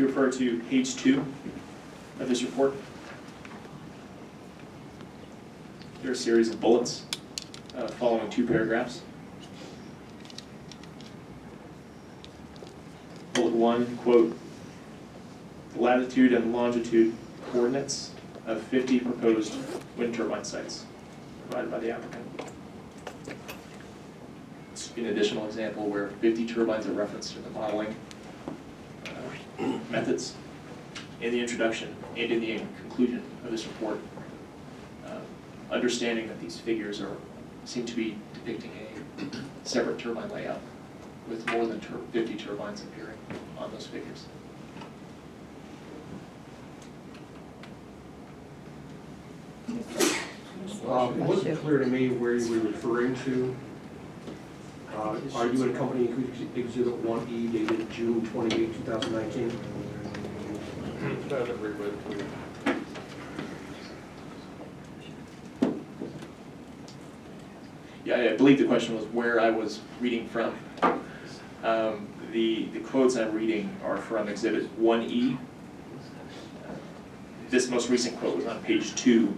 we refer to page 2 of this report, there are a series of bullets following 2 paragraphs. Bullet 1, quote, the latitude and longitude coordinates of 50 proposed wind turbine sites provided by the applicant. This would be an additional example where 50 turbines are referenced in the modeling methods in the introduction and in the conclusion of this report. Understanding that these figures seem to be depicting a separate turbine layout with more than 50 turbines appearing on those figures. It wasn't clear to me where you were referring to. Are you in company exhibit 1E dated June 28, 2019? Yeah, I believe the question was where I was reading from. The quotes I'm reading are from exhibit 1E. This most recent quote was on page 2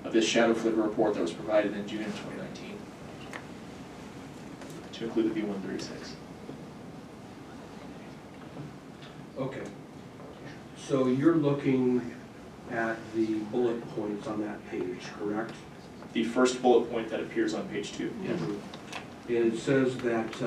of this shadow flicker report that was provided in June of 2019 to include the V136. Okay. So you're looking at the bullet points on that page, correct? The first bullet point that appears on page 2. Yeah. And it says that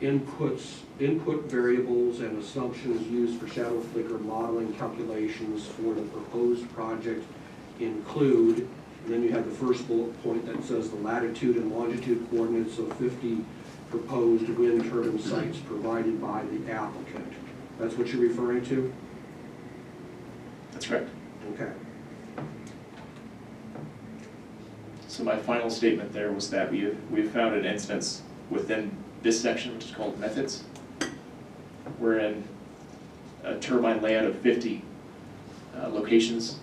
input variables and assumptions used for shadow flicker modeling calculations for the proposed project include, and then you have the first bullet point that says the latitude and longitude coordinates of 50 proposed wind turbine sites provided by the applicant. That's what you're referring to? That's correct. Okay. So my final statement there was that we have found an instance within this section, which is called methods, wherein a turbine layout of 50 locations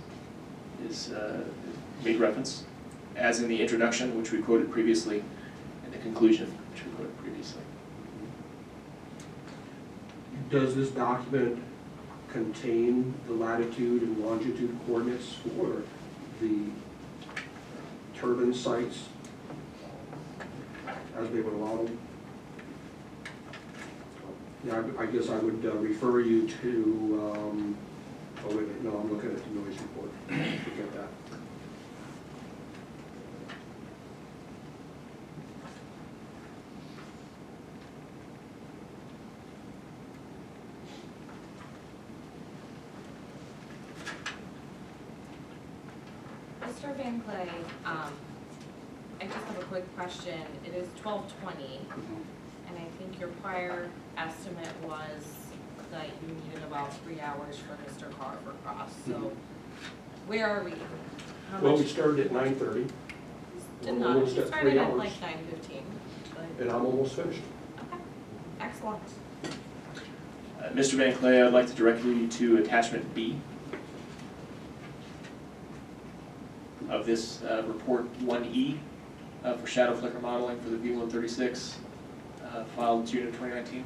is made reference, as in the introduction, which we quoted previously, and the conclusion, which we quoted previously. Does this document contain the latitude and longitude coordinates for the turbine sites as they were modeled? Yeah, I guess I would refer you to, oh wait a minute, no, I'm looking at the noise report. Forget that. Mr. Van Clay, I just have a quick question. It is 12:20, and I think your prior estimate was that you needed about 3 hours for Mr. Carr for cross. So where are we? How Well, much? we started at 9:30. Did We're not. almost We at started 3 at hours. like 9:15. And I'm almost finished. Okay, excellent. Mr. Van Clay, I'd like to direct you to attachment B of this report 1E for shadow flicker modeling for the V136, filed June of 2019.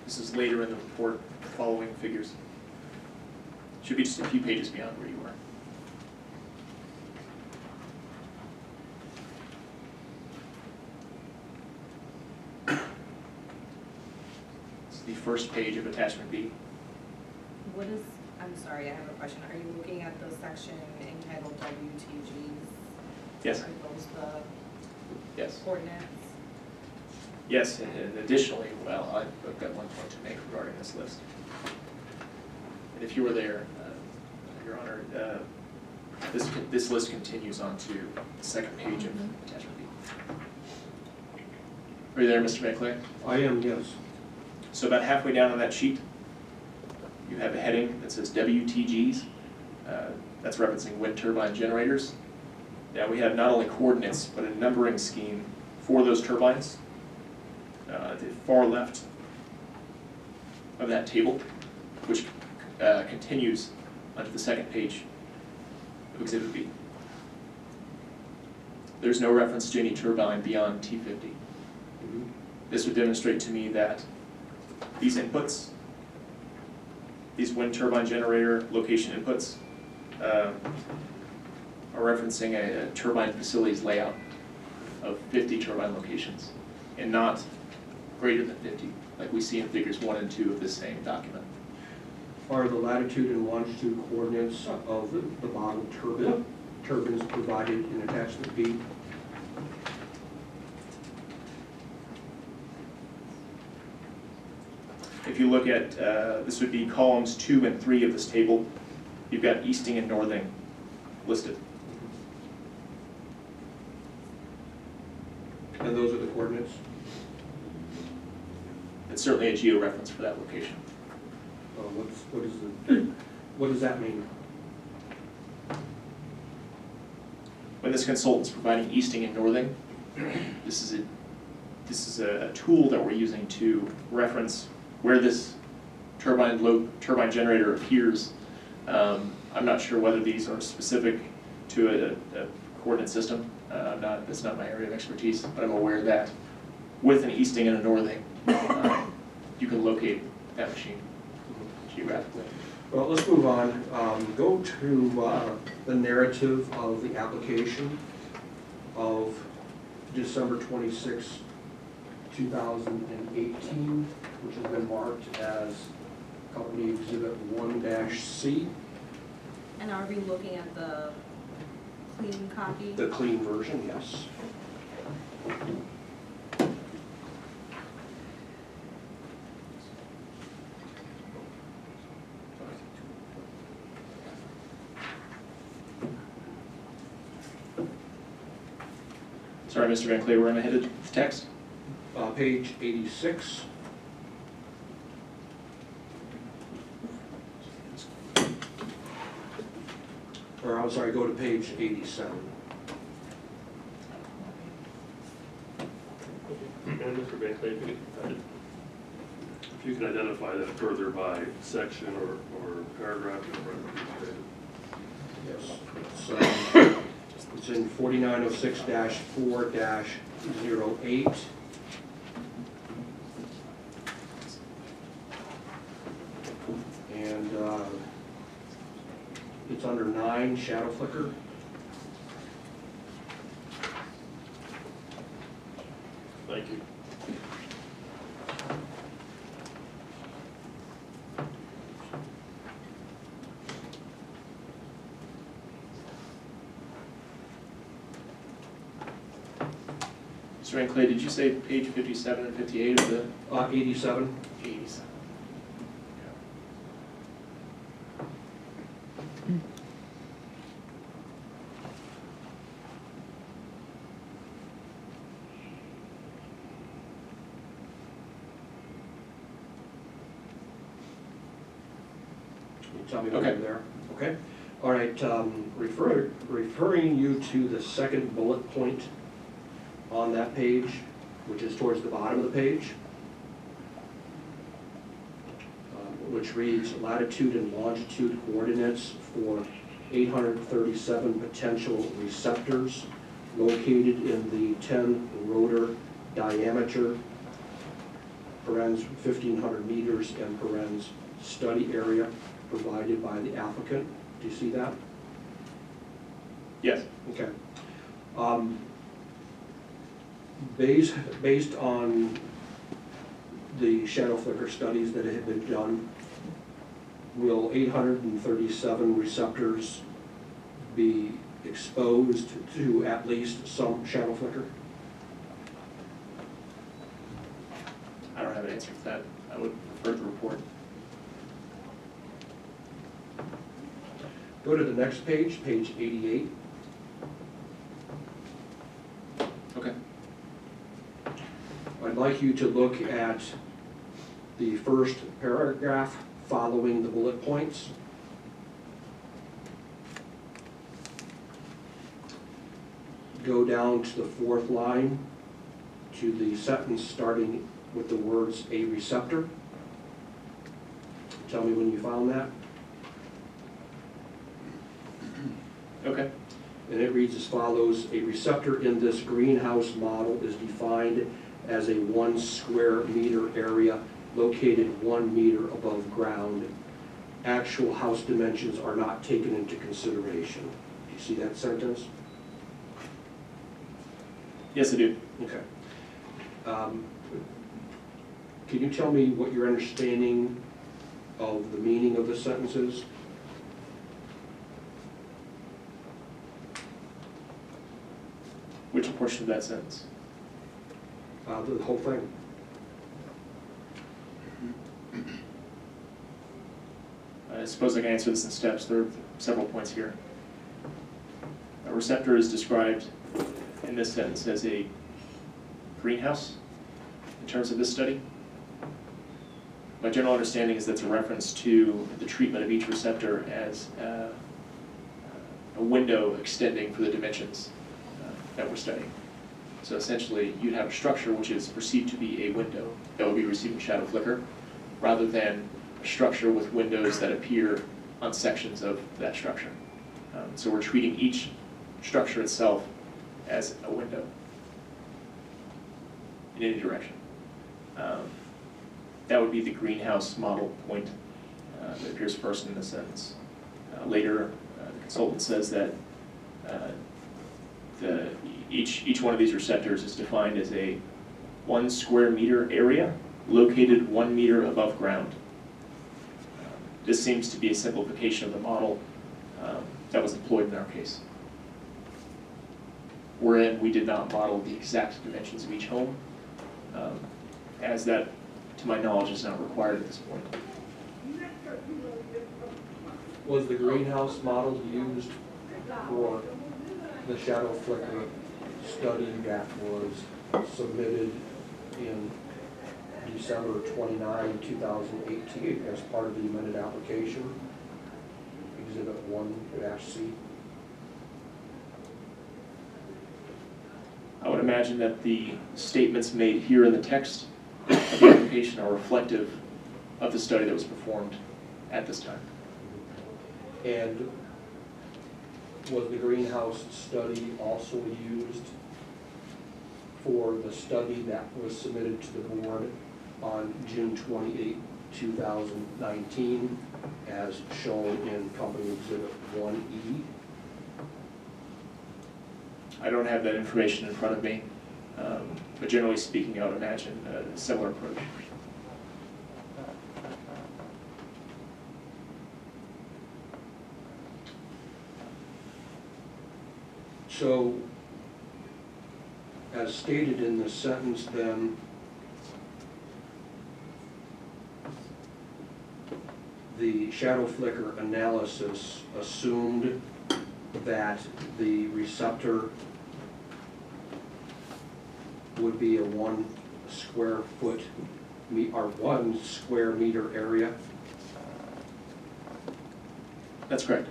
This is later in the report, following figures. Should be just a few pages beyond where you were. This is the first page of attachment B. What is, I'm sorry, I have a question. Are you looking at the section entitled WTGs? Yes. Are those the Yes. coordinates? Yes, and additionally, well, I've got one point to make regarding this list. And if you were there, Your Honor, this list continues on to the second page of attachment B. Are you there, Mr. Van Clay? I am, yes. So about halfway down on that sheet, you have a heading that says WTGs. That's referencing wind turbine generators. Now we have not only coordinates, but a numbering scheme for those turbines. At the far left of that table, which continues onto the second page of Exhibit B. there's no reference to any turbine beyond T50. This would demonstrate to me that these inputs, these wind turbine generator location inputs, are referencing a turbine facilities layout of 50 turbine locations, and not greater than 50, like we see in figures 1 and 2 of this same document. Are the latitude and longitude coordinates of the model turbines provided in attachment B? If you look at, this would be columns 2 and 3 of this table, you've got easting and northing listed. And those are the coordinates? It's certainly a geo-reference for that location. What does that mean? When this consultant's providing easting and northing, this is a tool that we're using to reference where this turbine generator appears. I'm not sure whether these are specific to a coordinate system. That's not my area of expertise, but I'm aware that with an easting and a northing, you can locate that machine geographically. Well, let's move on. Go to the narrative of the application of December 26, 2018, which has been marked as Company Exhibit 1-C. And are we looking at the clean copy? The clean version, yes. Sorry, Mr. Van Clay, where am I headed with the text? Page 86. Or I'm sorry, go to page 87. And Mr. Van Clay, if you could identify that further by section or paragraph in front of each Yes. It's in 4906-4-08. And it's under 9, shadow flicker. Thank you. Mr. Van Clay, did you say page 57 and 58 of the 87. 87? Tell me when Okay. you're there. Okay. All right. Referring you to the second bullet point on that page, which is towards the bottom of the page, which reads latitude and longitude coordinates for 837 potential receptors located in the 10 rotor diameter, parens 1,500 meters, and parens study area provided by the applicant. Do you see that? Yes. Okay. Based on the shadow flicker studies that have been done, will 837 receptors be exposed to at least some shadow flicker? I don't have an answer for that. I would refer to the report. Go to the next page, page 88. Okay. I'd like you to look at the first paragraph following the bullet points. Go down to the fourth line to the sentence starting with the words "a receptor." Tell me when you found that. Okay. And it reads as follows: a receptor in this greenhouse model is defined as a 1 square meter area located 1 meter above ground. Actual house dimensions are not taken into consideration. Do you see that sentence? Yes, I do. Okay. Can you tell me what your understanding of the meaning of the sentence is? Which portion of that sentence? The whole thing. I suppose I can answer this in steps. There are several points here. A receptor is described in this sentence as a greenhouse in terms of this study. My general understanding is that's a reference to the treatment of each receptor as a window extending for the dimensions that we're studying. So essentially, you'd have a structure which is perceived to be a window that would be receiving shadow flicker, rather than a structure with windows that appear on sections of that structure. So we're treating each structure itself as a window in any direction. That would be the greenhouse model point that appears first in the sentence. Later, the consultant says that each one of these receptors is defined as a 1 square meter area located 1 meter above ground. This seems to be a simplification of the model that was employed in our case, wherein we did not model the exact dimensions of each home, as that, to my knowledge, is not required at this point. Was the greenhouse model used for the shadow flicker study that was submitted in December 29, 2018 as part of the amended application, Exhibit 1-C? I would imagine that the statements made here in the text of the application are reflective of the study that was performed at this time. And was the greenhouse study also used for the study that was submitted to the board on June 28, 2019, as shown in Company Exhibit 1E? I don't have that information in front of me, but generally speaking, I would imagine a similar approach. So, as stated in the sentence then, the shadow flicker analysis assumed that the receptor would be a 1 square foot, or 1 square meter area. That's correct.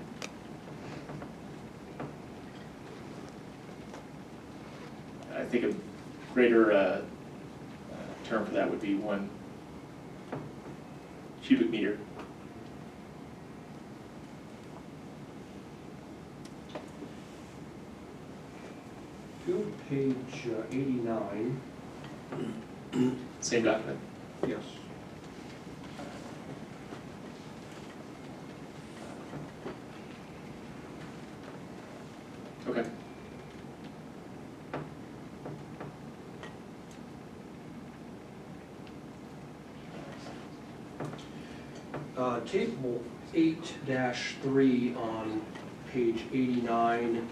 I think a greater term for that would be 1 cubic meter. Go to page 89. Same document. Yes. Okay. Table 8-3 on page 89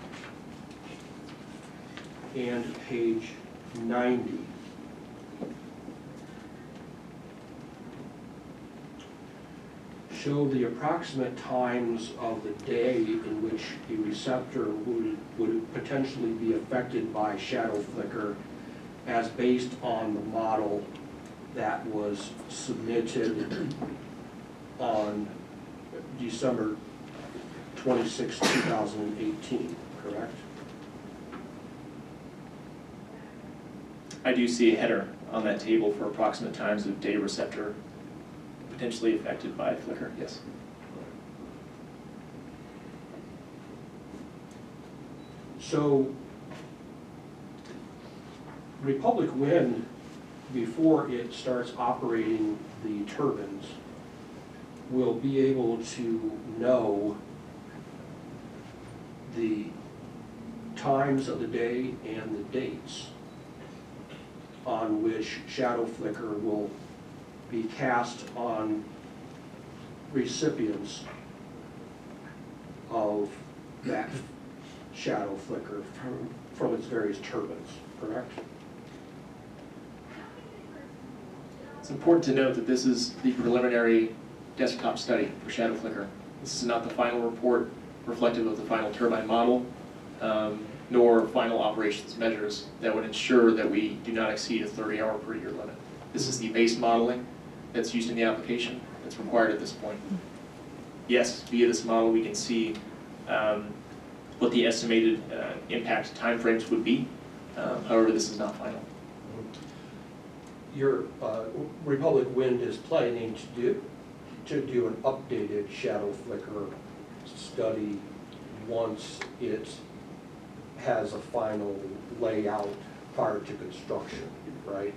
and page 90. Show the approximate times of the day in which a receptor would potentially be affected by shadow flicker as based on the model that was submitted on December 26, 2018, correct? I do see a header on that table for approximate times of day receptor potentially affected by flicker, yes. So Republic Wind, before it starts operating the turbines, will be able to know the times of the day and the dates on which shadow flicker will be cast on recipients of that shadow flicker from its various turbines, correct? It's important to note that this is the preliminary desktop study for shadow flicker. This is not the final report reflective of the final turbine model, nor final operations measures that would ensure that we do not exceed a 30-hour per year limit. This is the base modeling that's used in the application that's required at this point. Yes, via this model we can see what the estimated impact timeframes would be. However, this is not final. Your Republic Wind is planning to do an updated shadow flicker study once it has a final layout prior to construction, right?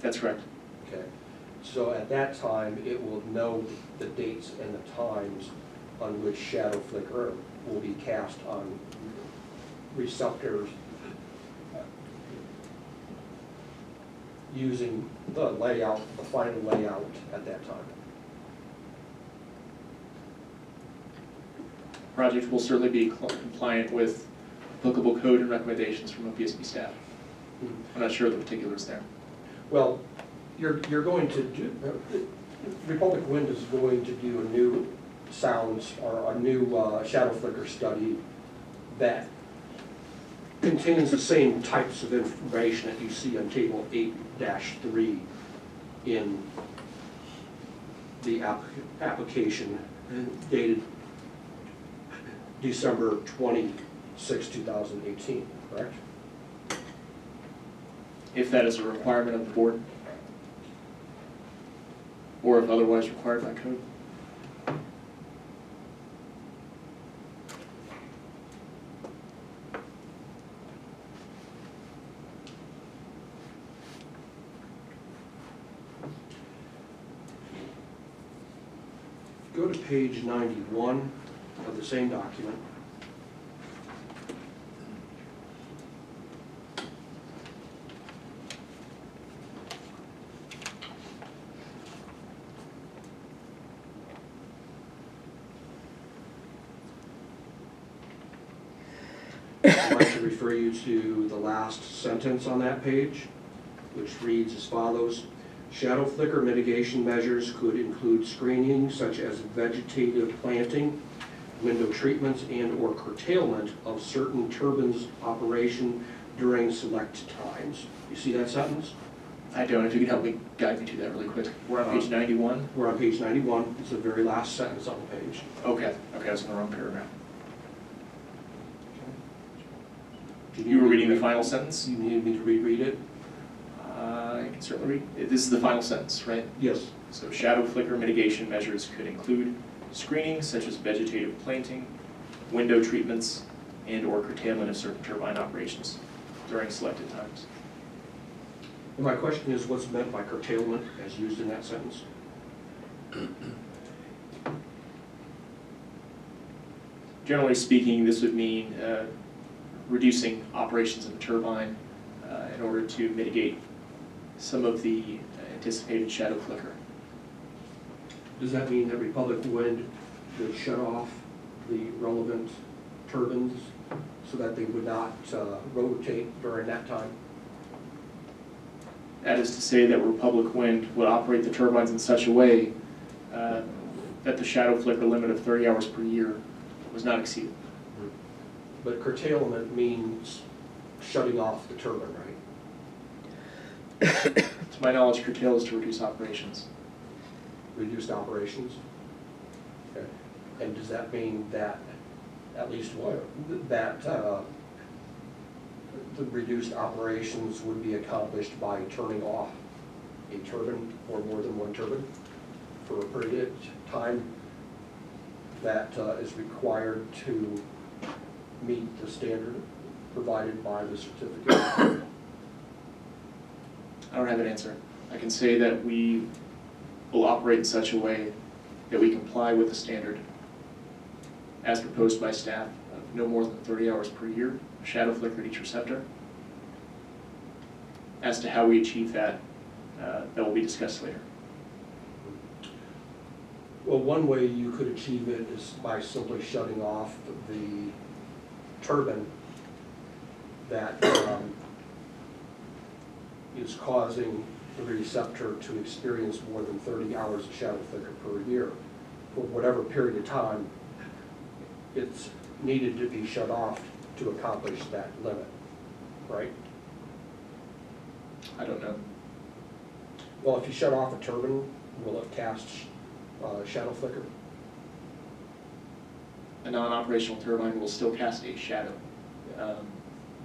That's correct. Okay, so at that time, it will know the dates and the times on which shadow flicker will be cast on receptors using the layout, the final layout at that time. Project will certainly be compliant with applicable code and recommendations from OPSB staff. I'm not sure of the particulars there. Well, you're going to do, Republic Wind is going to do a new sounds or a new shadow flicker study that contains the same types of information that you see on table 8-3 in the application dated December 26, 2018, correct? If that is a requirement of the board, or if otherwise required by code. Go to page 91 of the same document. I'd like to refer you to the last sentence on that page, which reads as follows. Shadow flicker mitigation measures could include screening such as vegetative planting, window treatments, and/or curtailment of certain turbines' operation during select times. You see that sentence? I don't. If you could help me guide me to that really quick. We're on page 91. We're on page 91. It's the very last sentence on the page. Okay. Okay, I was in the wrong paragraph. Do You were need reading me the to final sentence? You need me to reread it? I can certainly read. This is the final sentence, right? Yes. So shadow flicker mitigation measures could include screening such as vegetative planting, window treatments, and/or curtailment of certain turbine operations during selected times. And my question is, what's meant by curtailment as used in that sentence? Generally speaking, this would mean reducing operations of the turbine in order to mitigate some of the anticipated shadow flicker. Does that mean that Republic Wind would shut off the relevant turbines so that they would not rotate during that time? That is to say that Republic Wind would operate the turbines in such a way that the shadow flicker limit of 30 hours per year was not exceeded. But curtailment means shutting off the turbine, right? To my knowledge, curtail is to reduce operations. Reduced operations? Okay. And does that mean that at least one, that The reduced operations would be accomplished by turning off a turbine or more than one turbine for a period of time that is required to meet the standard provided by the certificate. I don't have an answer. I can say that we will operate in such a way that we comply with the standard as proposed by staff of no more than 30 hours per year, shadow flicker at each receptor. As to how we achieve that, that will be discussed later. Well, one way you could achieve it is by simply shutting off the turbine that is causing the receptor to experience more than 30 hours of shadow flicker per year. For whatever period of time, it's needed to be shut off to accomplish that limit, right? I don't know. Well, if you shut off a turbine, will it cast shadow flicker? A non-operational turbine will still cast a shadow.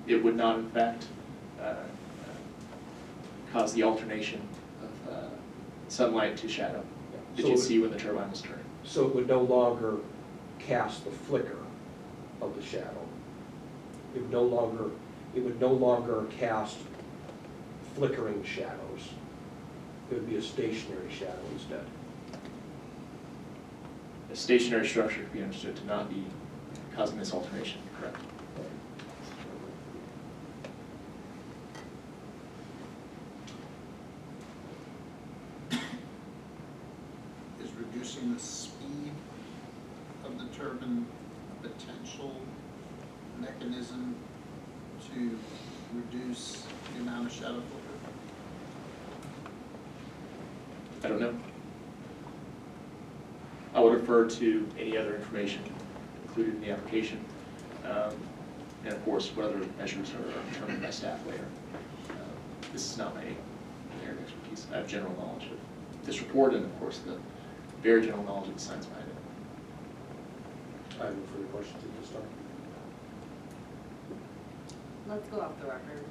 It would not, in fact, cause the alternation of sunlight to shadow that So you'd it- see when the turbine was turning. So it would no longer cast the flicker of the shadow. It would no longer cast flickering shadows. It would be a stationary shadow instead. A stationary structure could be understood to not be causing this alternation, correct? Is reducing the speed of the turbine a potential mechanism to reduce the amount of shadow flicker? I don't know. I would refer to any other information included in the application. And of course, what other measures are determined by staff later. This is not my area of expertise. I have general knowledge of this report and of course the very general knowledge of the science behind it. I have no further questions at this time. Let's go off the record.